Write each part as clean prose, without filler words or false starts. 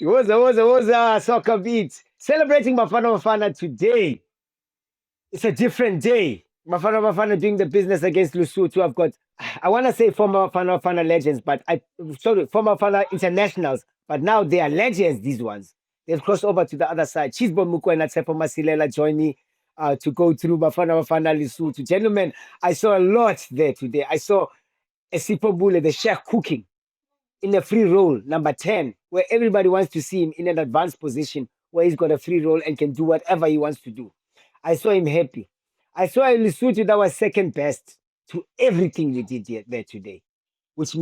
Woza, Soccer Beat. Celebrating Bafana Bafana today. It's a different day. Bafana Bafana doing the business against Lesotho. I've got, I want to say former Bafana Bafana legends, but former Bafana internationals, but now they are legends, these ones. They've crossed over to the other side. Cheezboy Mokoena and Tsepo Masilela join me to go through Bafana Bafana Lesotho. Gentlemen, I saw a lot there today. I saw a Sipho Mbule, the chef, cooking in a free role, number 10, where everybody wants to see him in an advanced position where he's got a free role and can do whatever he wants to do. I saw him happy. I saw a Lesotho that was second best to everything you did there today, which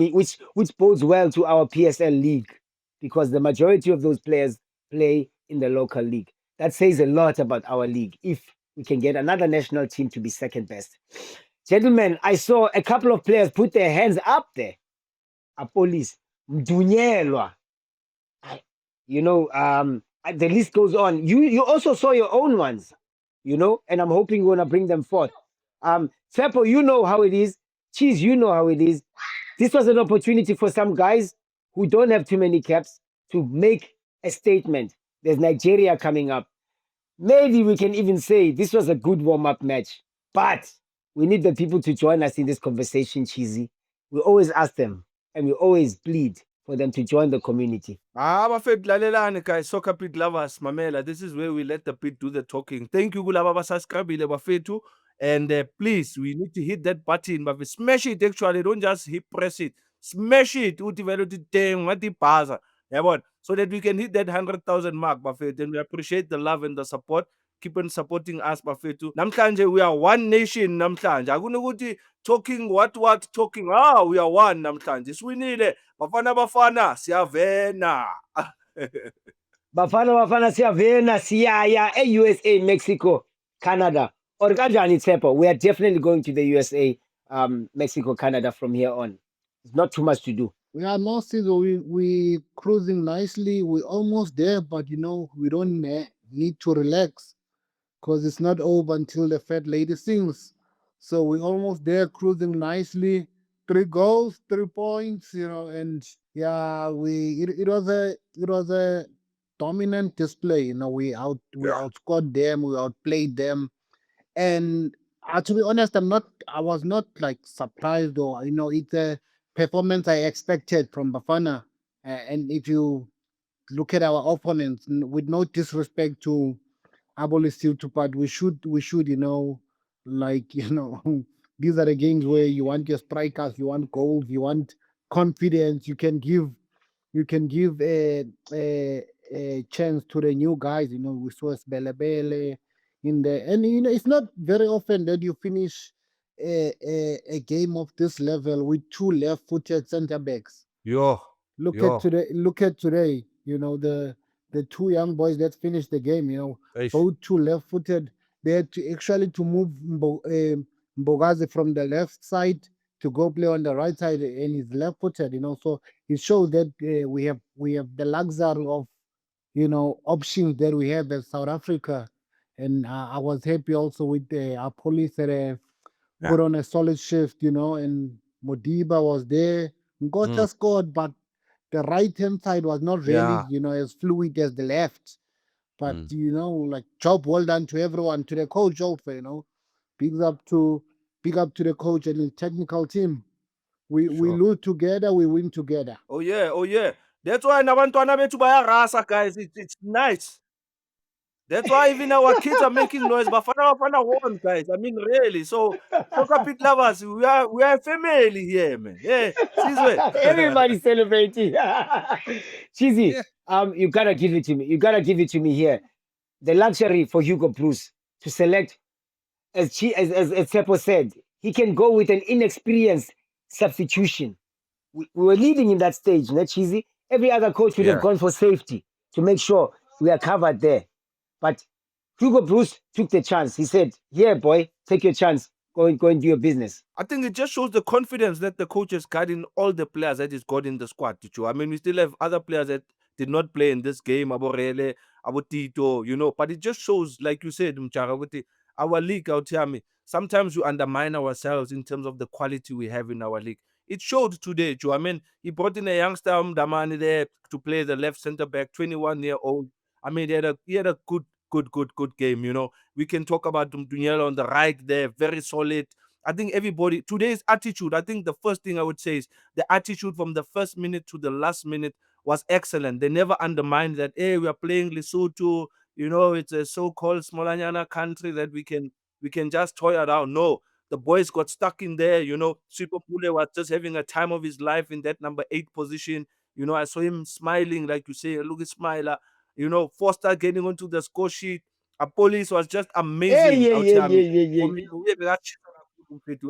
bodes well to our PSL league because the majority of those players play in the local league. That says a lot about our league if we can get another national team to be second best. Gentlemen, I saw a couple of players put their hands up there. Appollis, Mdunyelwa. You know, the list goes on. You also saw your own ones, you know, and I'm hoping we're gonna bring them forth. Tsepo, you know how it is. Cheez, you know how it is. This was an opportunity for some guys who don't have too many caps to make a statement. There's Nigeria coming up. Maybe we can even say this was a good warm-up match, but we need the people to join us in this conversation, Cheesy. We always ask them and we always plead for them to join the community. Bafethu lalelani guys, soccer beat lovers, mamela. This is where we let the beat do the talking. Thank you kulaba basubscribile bafethu. And please, we need to hit that button, but we smash it actually. Don't just hit press it. Smash it. Uthi vele uthi dang, what ibhaza. Yabona? So that we can hit that 100,000 mark, bafethu. And we appreciate the love and the support. Keep on supporting us, bafethu. Namhlanje we are one nation namhlanje. Akunokuthi talking what talking. We are one namhlanje. Siwinile. Bafana Bafana siyavena. Bafana Bafana siyavena siyaya e-USA, Mexico, Canada. Or kanjani Tsepo? We are definitely going to the USA, Mexico, Canada from here on. It's not too much to do. We are no season. We cruising nicely. We're almost there, but you know we don't need to relax because it's not over until the fat lady sings. So we're almost there, cruising nicely. 3 goals, 3 points, you know, and yeah, it was a dominant display. You know, we outscored them, we outplayed them, and to be honest, I was not like surprised or you know, it's a performance I expected from Bafana. And if you look at our opponents, with no disrespect to Appollis, but we should, you know, like you know, these are the games where you want your strikers, you want goals, you want confidence. You can give a chance to the new guys. You know, we saw Belebele in there, and you know, it's not very often that you finish a game of this level with 2 left-footed centre backs. Yo. Look at today. You know, the 2 young boys that finished the game. You know, both 2 left-footed. They had to actually to move Mbogazi from the left side to go play on the right side, and he's left-footed. You know, so it shows that we have the luxury of, you know, options that we have as South Africa. And I was happy also with our police that put on a solid shift, you know, and Modiba was there. Nkota scored, but the right hand side was not really, you know, as fluid as the left. But you know, like job well done to everyone, to the coach also, you know. Big up to the coach and the technical team. We lose together, we win together. Oh yeah. That's why nabantwana bethu bayarasa, guys. It's nice. That's why even our kids are making noise. Bafana won, guys. I mean, really. So, soccer pit lovers, we are a family here, man. Yeah, Everybody celebrating. Cheesy, you gotta give it to me. You gotta give it to me here. The luxury for Hugo Broos to select, as Tsepo said, he can go with an inexperienced substitution. We were leading in that stage, not Cheesy. Every other coach would have gone for safety to make sure we are covered there. But Hugo Broos took the chance. He said, "Here, boy, take your chance. Go and do your business." I think it just shows the confidence that the coach has got in all the players that he's got in the squad. I mean, we still have other players that did not play in this game, Aborele, Abotito, you know, but it just shows, like you said, Umjaka, our league out here. Sometimes we undermine ourselves in terms of the quality we have in our league. it showed today, Joe. I mean, he brought in a youngster Mdamani there to play the left center back, 21-year-old. I mean, he had a good game. We can talk about Dumdunyela on the right there, very solid. I think everybody today's attitude. I think the first thing I would say is the attitude from the first minute to the last minute was excellent. They never undermined that. Hey, we are playing Lesotho. It's a so-called Smolanyana country that we can just toy around. No, the boys got stuck in there. Sipho Mbule was just having a time of his life in that number 8 position. I saw him smiling, like you say, look at smiler. Foster getting onto the score sheet. Appollis was just Yeah, amazing yeah, out yeah, here. yeah, yeah, For yeah.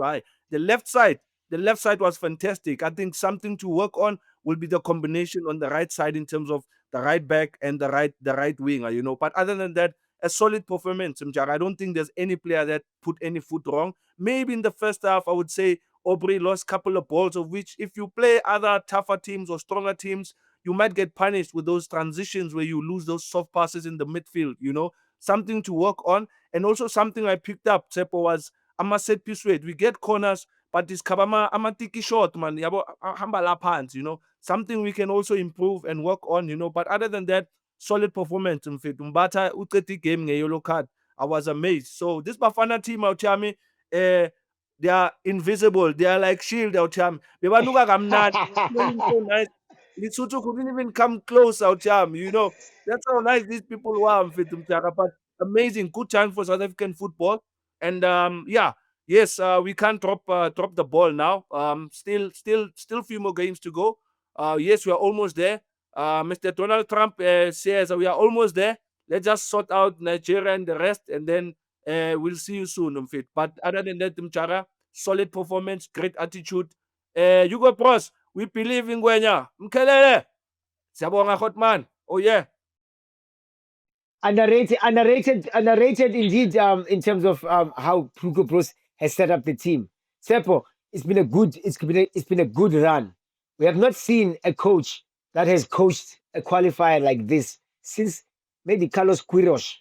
me, the left side, the left side was fantastic. I think something to work on will be the combination on the right side in terms of the right back and the right winger. But other than that, a solid performance, Mjaka. I don't think there's any player that put any foot wrong. Maybe in the first half, I would say Aubrey lost a couple of balls, of which if you play other tougher teams or stronger teams, you might get punished with those transitions where you lose those soft passes in the midfield. Something to work on. And also something I picked up, Tsepo, was ama set piece rate. We get corners, but it's kabama amatiki short, man. Yabo hamba la pants. Something we can also improve and work on. But other than that, solid performance. Mbata uqedi game nge-yellow card. I was amazed. So this Bafana team out here, they are invisible. They are like shield out here. Bebanuka kamnandi. Playing so nice. Lesotho couldn't even come close out here. That's how nice these people were. But amazing, good time for South African football. And yeah, yes, we can't drop the ball now. Still few more games to go. Yes, we are almost there. Mr. Donald Trump says we are almost there. Let's just sort out Nigeria and the rest, and then we'll see you soon, Umfit. But other than that, Mchara, solid performance, great attitude. Hugo Broos, we believe in Gwenya. Mkelele. Siyabonga, Hotman. Oh yeah. Underrated indeed. In terms of how Hugo Broos has set up the team. Tsepo, it's been a good run. We have not seen a coach that has coached a qualifier like this since maybe Carlos Queiroz.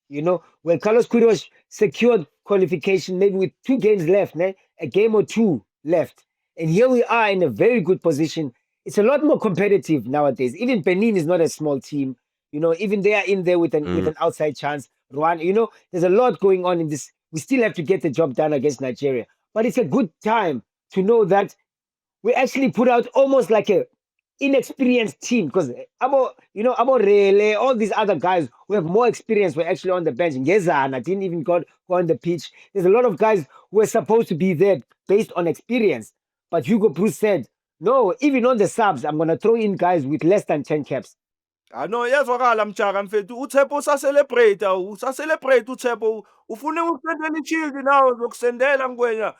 When Carlos Queiroz secured qualification, maybe with 2 games left, a game or two left. And here we are in a very good position. It's a lot more competitive nowadays. Even Benin is not a small team. Even they are in there with an outside chance. Rwanda, there's a lot going on in this. We still have to get the job done against Nigeria. But it's a good time to know that we actually put out almost like a inexperienced team because about Rele, all these other guys who have more experience were actually on the bench. Ngezana didn't even go on the pitch. There's a lot of guys who are supposed to be there based on experience. But Hugo Broos said, no, even on the subs, I'm going to throw in guys with less than 10 caps. No, iyazwakala Mchaka mfethu. UTshepo usacelebrate uTshepo. Ufuna ukusendela i-shield nawe uzokusendela Mngwenya.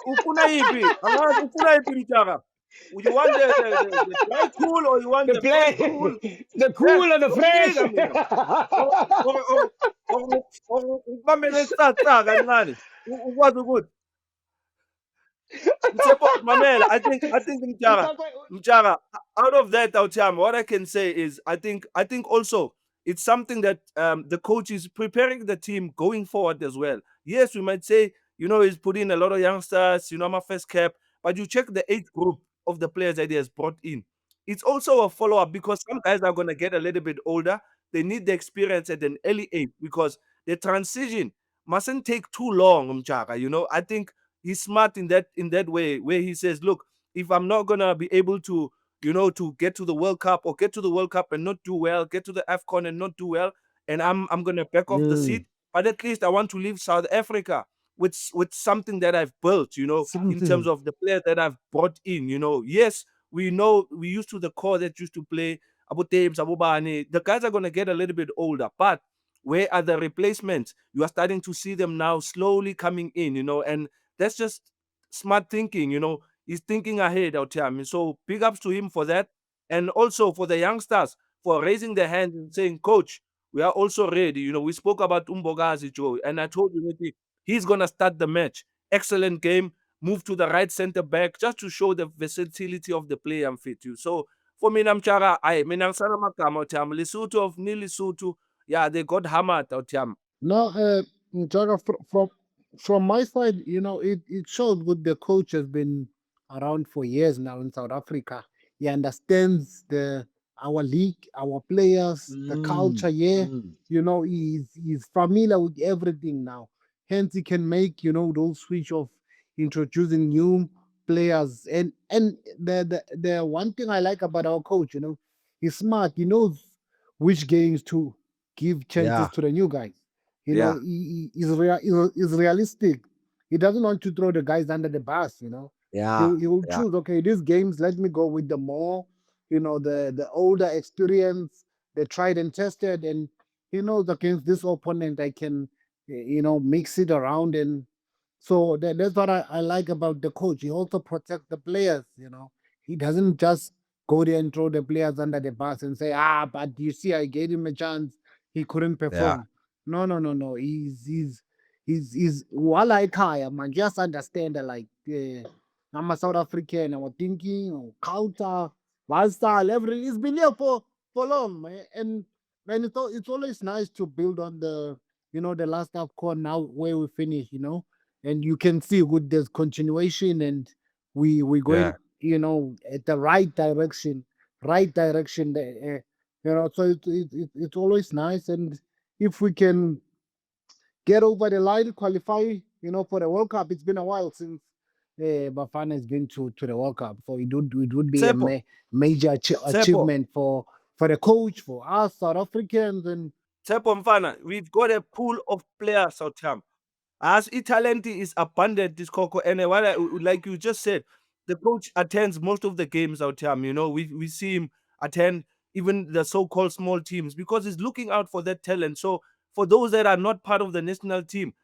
Ufuna yiphi? Angazi ufuna yiphi Mchaka? You want the dry cool or you want The the fresh play, cool? the cool and the fresh. Ngiyakufika mina. Ukubambele isicacaka kancane. Ukwazi ukuthi Mamela, I think Mchara, out of that, Autiam, what I can say is I think also it's something that the coach is preparing the team going forward as well. Yes, we might say, he's put in a lot of youngsters, my first cap, but you check the age group of the players that he has brought in. It's also a follow-up because some guys are gonna get a little bit older. They need the experience at an early age because the transition mustn't take too long, Mchaka. I think he's smart in that way where he says, look, if I'm not gonna be able to get to the World Cup or get to the World Cup and not do well, get to the AFCON and not do well, and I'm gonna back off the Mm, seat, but at least I want to leave South Africa with something that I've built, in terms something. of the players that I've brought in. Yes, we know we used to the core that used to play Abu Tabes, Abu Bani. The guys are gonna get a little bit older, but where are the replacements? You are starting to see them now slowly coming in, and that's just smart thinking. He's thinking ahead out here. I mean, so big ups to him for that. And also for the youngsters for raising their hand and saying, Coach, we are also ready. We spoke about Umbogazi, Joe, and I told you that he's going to start the match. Excellent game. Move to the right center back just to show the versatility of the play and fit you. So for me, Namchara, I mean, Lesotho of Lesotho, yeah, they got hammered out here. No, Njaka, from From my side, it shows good. The coach has been around for years now in South Africa. He understands the our league, our players, the culture. Yeah, Mm. he's familiar with everything now. Hence, he can make those switch of introducing new players. And the one thing I like about our coach, he's smart. He knows which games to give chances Yeah, to the new guys. yeah, He's realistic. He doesn't want to throw the guys under the bus. yeah, He will yeah, choose. Okay, these games, let me go with the more, the older experience, the tried and tested, and he knows against this opponent I can, mix it around. And so that's what I like about the coach. He also protects the players. He doesn't just go there and throw the players under the bus and say, but you see, I gave him a chance, he couldn't yeah. perform. No, no, no, no. He's while I care, man, just understand that like I'm a South African, our thinking, our culture, lifestyle, everything. It's been here for long, man. And it's always nice to build on the last AFCON now where we finish, and you can see with this continuation, and we Yeah. going at the right direction there, so it's always nice. And if we can get over the line, qualify, for the World Cup. It's been a while since Bafana has been to the World Cup, so it would be a Tsepo, major Tsepo, achievement for the coach, for us South Africans. And Tsepo Mfana, we've got a pool of players, Southam. As talent is abundant, this Coco, and like you just said, the coach attends most of the games out here. We see him attend even the so-called small teams because he's looking out for that talent. So for those that are not part of the national team,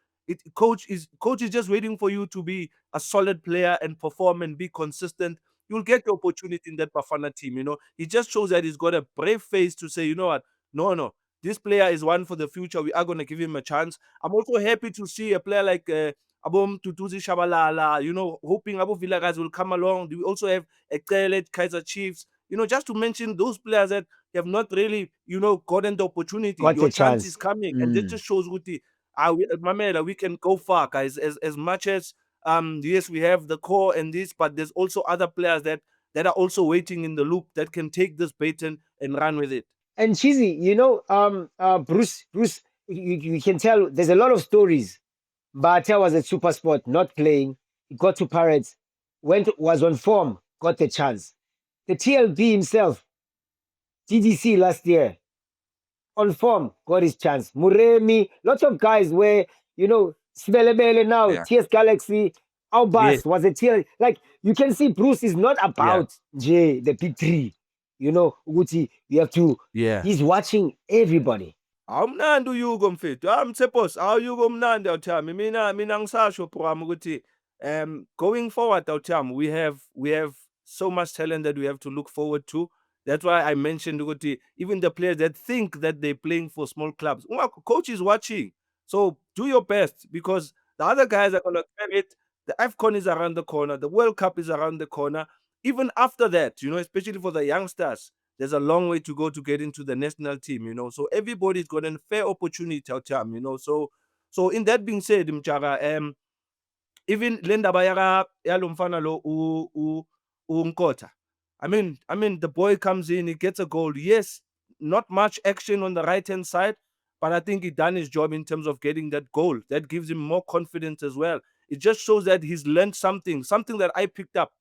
coach is just waiting for you to be a solid player and perform and be consistent. You'll get the opportunity in that Bafana team. He just shows that he's got a brave face to say, you know what, no, this player is one for the future. We are going to give him a chance. I'm also happy to see a player like Abom Tutuzi Shabalala, hoping Abu Villa guys will come along. We also have Ekele, Kaiser Chiefs, just to mention those players that have not really, gotten the opportunity. Got Your a chance is chance. coming. And that Mm. just shows Guti, Mamela, we can go far, guys, as much as, yes, we have the core and this, but there's also other players that are also waiting in the loop that can take this baton and run with it. And Cheesy, Bruce, you can tell there's a lot of stories. Bata was at Super Sport, not playing. He got to Pirates, was on form, got the chance. The TLB himself, TDC last year, on form, got his chance. Muremi, lots of guys where, Sibelebele now, Yeah. TS Galaxy, Yeah. Albas was a TL. Like, you can see Bruce is not Yeah. about the big three. Uguti, you have to, Yeah. he's watching everybody. Awumnandi uYugo mfethu. Mthepos, awuYugo mnandi awuthami. Mina ngisasho program ukuthi going forward awuthami we have so much talent that we have to look forward to. That's why I mentioned ukuthi even the players that think that they're playing for small clubs. Coach is watching. So do your best because the other guys are gonna carry it. The AFCON is around the corner, the World Cup is around the corner. Even after that, especially for the youngsters, there's a long way to go to get into the national team. So everybody's got a fair opportunity out time. So in that being said, Mchara, even Linda Bayara Yalumfana lo Nkota. I mean the boy comes in, he gets a goal. Yes, not much action on the right hand side, but I think he done his job in terms of getting that goal. That gives him more confidence as well. It just shows that he's learned something that I picked up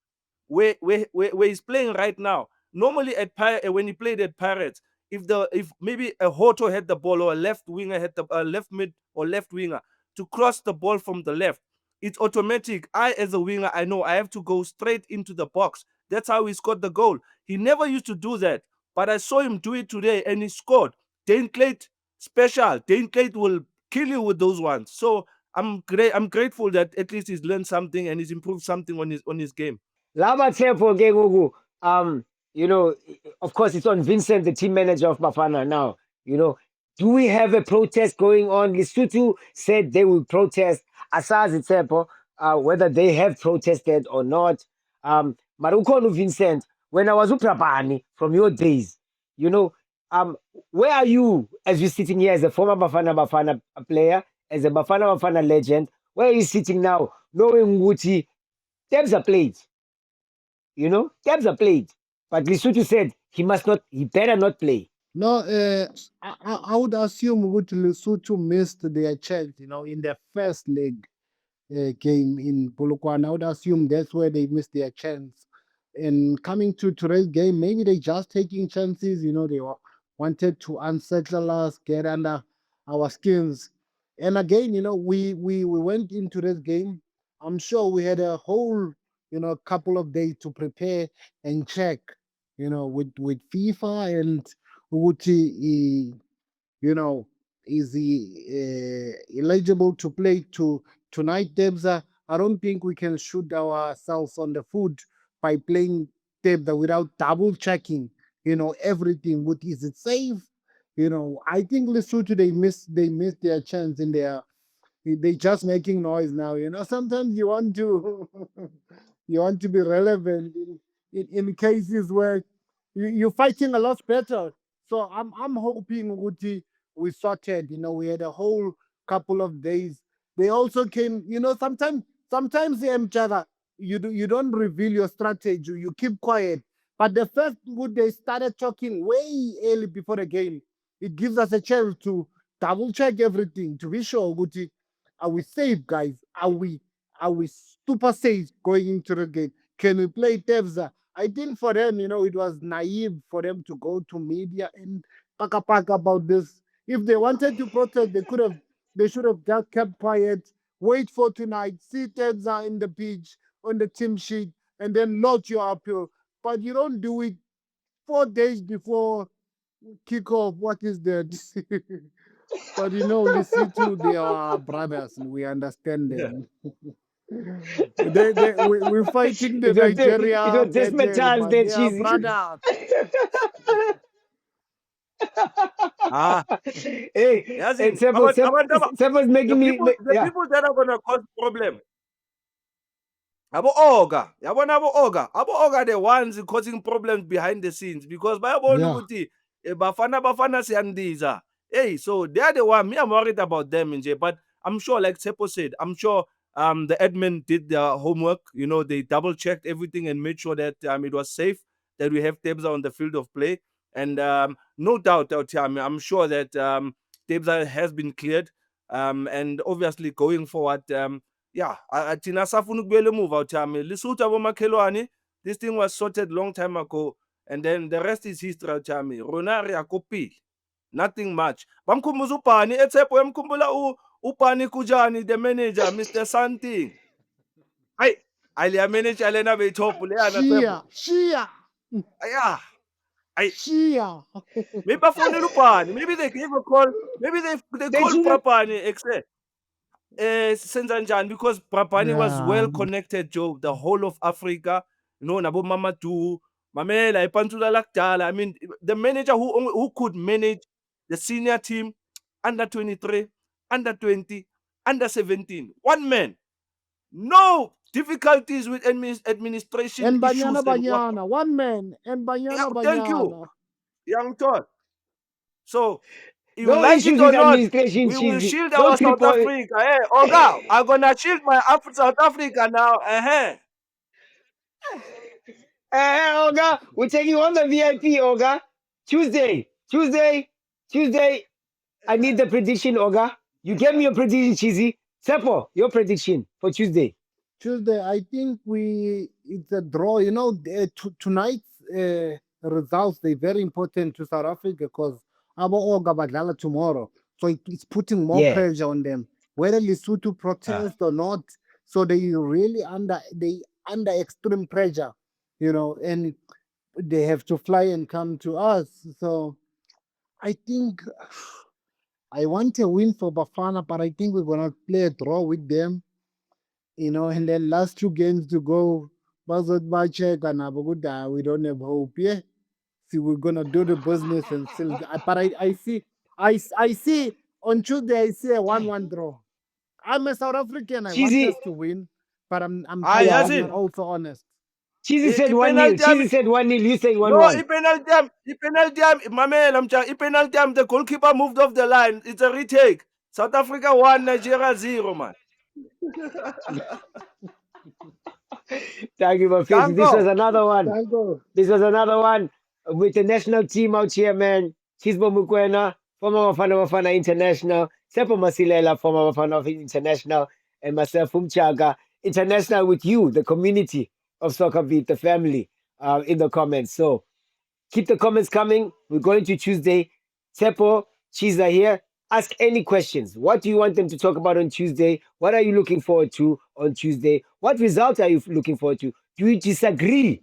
where he's playing right now. Normally when he played at Pirates, if maybe a Hoto had the ball or a left winger had the left mid or left winger to cross the ball from the left, it's automatic. I as a winger, I know I have to go straight into the box. That's how he scored the goal. He never used to do that, but I saw him do it today and he scored. Dane Clate special. Dane Clate will kill you with those ones. So I'm grateful that at least he's learned something and he's improved something on his game. Laba Tsepo ke ngoku, you know, of course it's on Vincent, the team manager of Bafana now. Do we have a protest going on? Lesotho said they will protest. Asazi Tsepo, whether they have protested or not. Marukono Vincent, when I was Uprapani from your days, you know, where are you as you're sitting here as a former Bafana Bafana player, as a Bafana Bafana legend? where he's sitting now, knowing Gucci, Debs are played. You know, Debs are played. But Lesotho said he better not play. No, I would assume would Lesotho missed their chance, in their first leg game in Polokwane. I would assume that's where they missed their chance. And coming to today's game, maybe they just taking chances. They wanted to unsettle us, get under our skins. And again, we went into this game. I'm sure we had a whole, couple of days to prepare and check, with FIFA and Uguti, you know, is he eligible to play tonight, Debza? I don't think we can shoot ourselves on the foot by playing Debza without double checking, everything. Is it safe? I think Lesotho they missed their chance in their they just making noise now. Sometimes you want to you want to be relevant in cases where you're fighting a lot better. So I'm hoping Uti we sorted. We had a whole couple of days. They also came. Sometimes Umjaka, you don't reveal your strategy. You keep quiet. But the first good they started talking way early before the game. It gives us a chance to double check everything to be sure Uti are we safe, guys? Are we super safe going into the game? Can we play Tevza? I think for them, it was naive for them to go to media and pack about this. If they wanted to protest, they should have just kept quiet, wait for tonight, see Tevza in the pitch, on the team sheet, and then launch your appeal. But you don't do it 4 days before kickoff. What is that? But Lesotho, they are brothers. We understand Yeah. them. We're fighting the It Nigeria was desperate battle, times but there, they are cheesy. brothers. Ah, Hey, yazini Tsepo's the making me, people the yeah. people that are gonna cause problem. Abo-Oga, yabona abo-Oga the ones causing problems behind the scenes because bayabona Yeah. ukuthi Bafana siyandiza. Hey, so they are the one. Me, I'm worried about them, nje, but I'm sure, like Tsepo said, I'm sure the admin did their homework. They double checked everything and made sure that it was safe, that we have Tebza on the field of play. And no doubt, I'm sure that Tebza has been cleared. And obviously, going forward, yeah, thina safuna ukubuyela emuva uthami Lesotho abomakhelwane, this thing was sorted long time ago, and then the rest is history uthami. Rona re ya ko pele, nothing much. Bamkhumbuza ubhani eTshepo, yamkhumbula ubhani kujani, the manager Mr Something. Hayi, aliya manager lena beyitop leyana Tsepo. Shia. Yeah, I Shia. maybe bafonela ubhani, maybe they gave a call, maybe they They called shouldn't. Brabhani exe senza njani, because Brabhani was Yeah. well connected, Joe, the whole of Africa, nabo Mamadou, Mamela, Ipantula Lakdala. I mean, the manager who could manage the senior team, under 23, under 20, under 17, one man, no difficulties with administration And issues Banyana and what. Banyana. One man. And Yeah, Banyana thank you, Banyana. young Todd. So you No like it issues or with not, administration, we will cheesy. shield No our South triple. Africa. Hey, Oga, I'm gonna shield my South Africa now. Olga, we're taking on the VIP, Olga. Tuesday, Tuesday, Tuesday. I need the prediction, Olga. You gave me your prediction, cheesy. Tsepo, your prediction for Tuesday. Tuesday, I think it's a draw. Tonight's results they're very important to South Africa because Abo Oga Badlala tomorrow, so it's putting more Yeah. pressure on them. Whether Lesotho protest or not, so they under extreme pressure, and they have to fly and come to us. So I think I want a win for Bafana, but I think we're gonna play a draw with them, and then last two games to go, check and we don't have hope. Yeah. See, we're gonna do the business and still. But I see on Tuesday. I see a 1-1 draw. I'm a South African. I want Cheesy, us to win, but I'm Ah, trying to yeah. be Yazin, also honest. Cheesy said 1-0. i-penalty yami, Cheesy said 1-0. You say no, 1-1. i-penalty yami, Mamela, i-penalty yami, the goalkeeper moved off the line. It's a retake. South Africa 1, Nigeria 0, man. Thank you, my friends. This was Danko. another one. Danko. This was another one with the national team out here, man. Cheezboy Mokoena, former Bafana Bafana International. Sipho Mbule, former Bafana International. And myself, Umjaka, international with you, the community of SoccerBeat, the family, in the comments. So keep the comments coming. We're going to Tuesday. Tsepo, Cheez are here. Ask any questions. What do you want them to talk about on Tuesday? What are you looking forward to on Tuesday? What results are you looking forward to? Do you disagree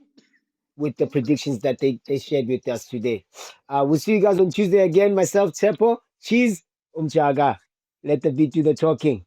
with the predictions that they shared with us today? We'll see you guys on Tuesday again. Myself, Tsepo, Cheez, Umjaka. Let the beat do the talking.